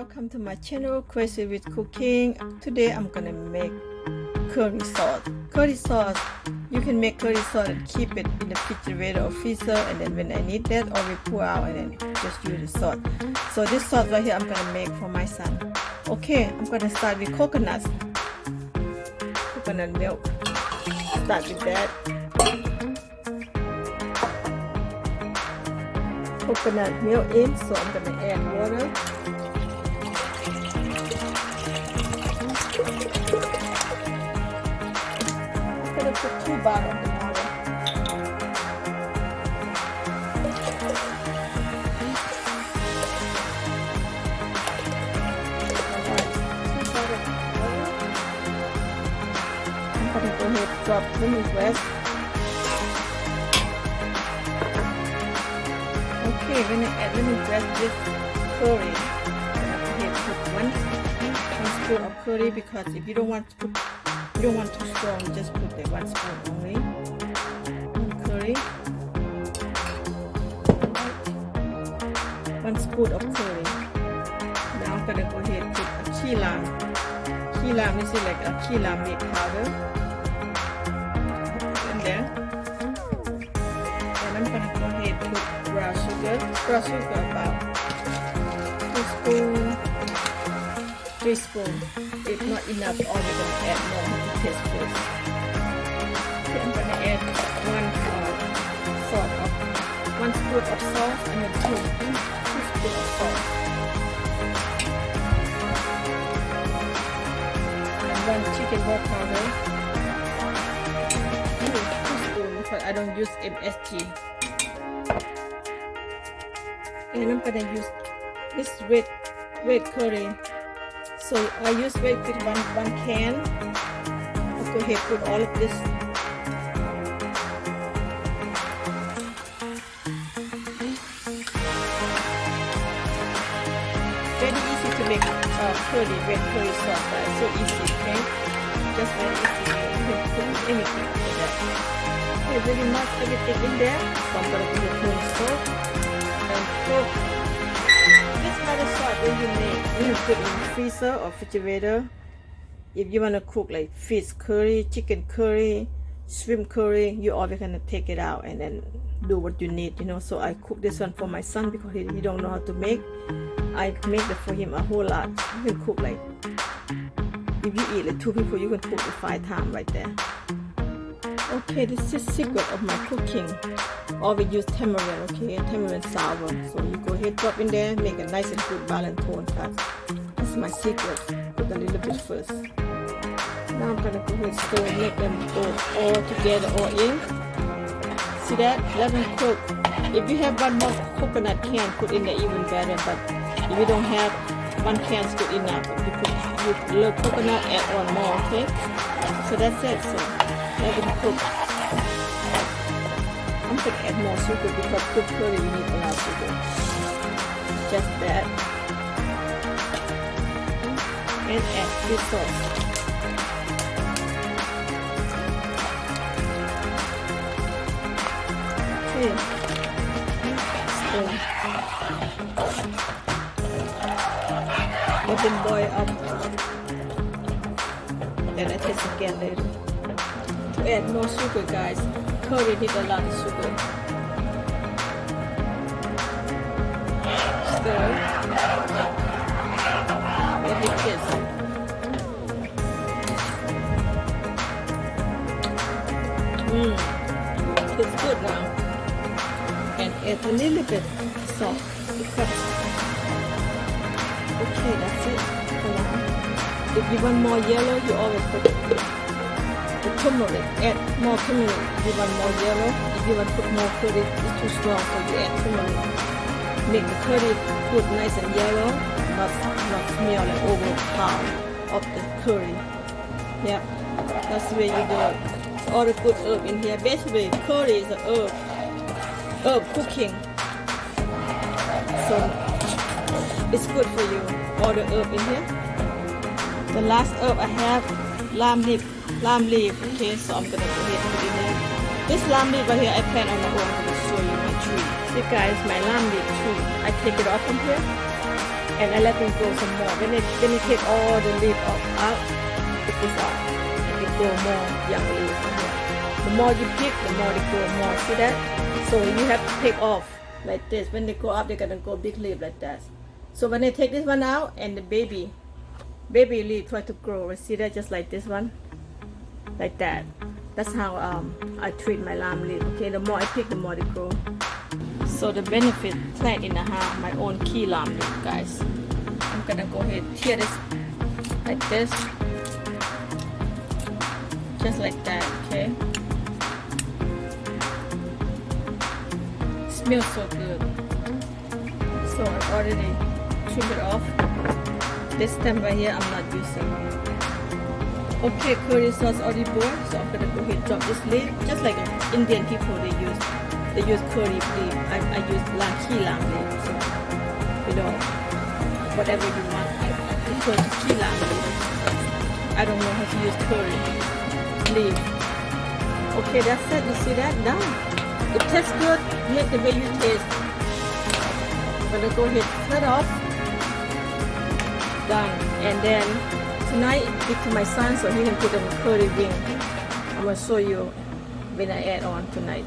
welcome to my channel Crazy with Cooking. Today I'm gonna make curry sauce. Curry sauce, you can make curry sauce and keep it in the refrigerator or freezer, and then when I need that, I will pour out and then just use the sauce. So this sauce right here I'm gonna make for my son. Okay, I'm gonna start with coconut milk. Start with that. Coconut milk in, so I'm gonna add water. I'm gonna put 2 bottles of water. I'm gonna go ahead and drop lemongrass. Okay, when I add lemongrass, this curry, I'm going to put one spoon of curry, because if you don't want to put, you don't want too strong, just put the 1 spoon only. Curry, 1 spoon of curry. Now I'm gonna go ahead and put a key lime. Key lime is like a key lime milk powder in there. And I'm gonna go ahead and put brown sugar about 2 spoons, 3 spoons. If not enough, or we're gonna add more to taste first. Okay, I'm gonna add 1 spoon of salt, and then 2 spoons of salt, and 1 chicken broth powder, 2 spoons, because I don't use MSG. And I'm gonna use this red curry. So I use red curry one can. I'll go ahead and put all of this. Very easy to make red curry sauce. It's so easy, okay? Just very easy. You can put anything in that. Okay, really much everything in there. So I'm gonna put the salt. Cook this kind of sauce when you make, when you put in the freezer or refrigerator. If you want to cook like fish curry, chicken curry, shrimp curry, you always gonna take it out and then do what you need, you know. So I cook this one for my son because he don't know how to make. I make it for him a whole lot. You can cook like, if you eat like 2 people, you can cook it 5 times right there. Okay, this is the secret of my cooking. Always use tamarind, okay? Tamarind sour. So you go ahead, drop in there, make a nice and good balanced tone cut. That's my secret. Put a little bit first. Now I'm gonna go ahead and stir, make them go all together, all in. See that? Let them cook. If you have 1 more coconut can, put in there even better. But if you don't have, 1 can is good enough. If you put little coconut, add 1 more, okay? So that's it. So let them cook. I'm going to add more sugar because cooked curry you need a lot of sugar. Just that. And add this sauce. Okay. Stir. Let them boil up. Then I taste again later. To add more sugar, guys. Curry need a lot of sugar. Stir. Let it kiss. It's good now. And add a little bit salt. Okay, that's it for now. If you want more yellow, you always put the turmeric. Add more turmeric if you want more yellow. If you want to put more curry, it's too strong, so you add turmeric. Make the curry good, nice and yellow, not smell like overpower of the curry. Yeah, that's the way you do it. So all the good herb in here. Basically, curry is an herb cooking. So it's good for you. All the herb in here. The last herb I have, lime leaf. Okay, so I'm gonna go ahead and put it in there. This lime leaf right here, I plant on my own. I'm going to show you my tree. See guys, my lime leaf tree. I take it off from here. and I let them grow some more. When you take all the leaf out, take this out, and they grow more young leaves from here. The more you pick, the more they grow more. See that? So you have to take off like this. When they grow up, they're gonna grow big leaf like that. So when I take this one out, and the baby leaf try to grow, see that? Just like this one, like that. That's how I treat my lime leaf. Okay, the more I pick, the more they grow. So the benefit, plant in my own key lime leaf, guys. I'm gonna go ahead and tear this like this, just like that. Okay. Smells so good. So I've already trimmed it off. This stem right here I'm not using. Okay, curry sauce already boiled, so I'm gonna go ahead and drop this leaf. Just like Indian people, they use curry leaf. I use key lime leaf. So whatever you want. I prefer key lime leaf. I don't know how to use curry leaf. Okay, that's it. You see that? Done. It tastes good. Make the way you taste. I'm gonna go ahead and cut off. Done. And then tonight, give to my son so he can put on curry wing. I'm gonna show you when I add on tonight.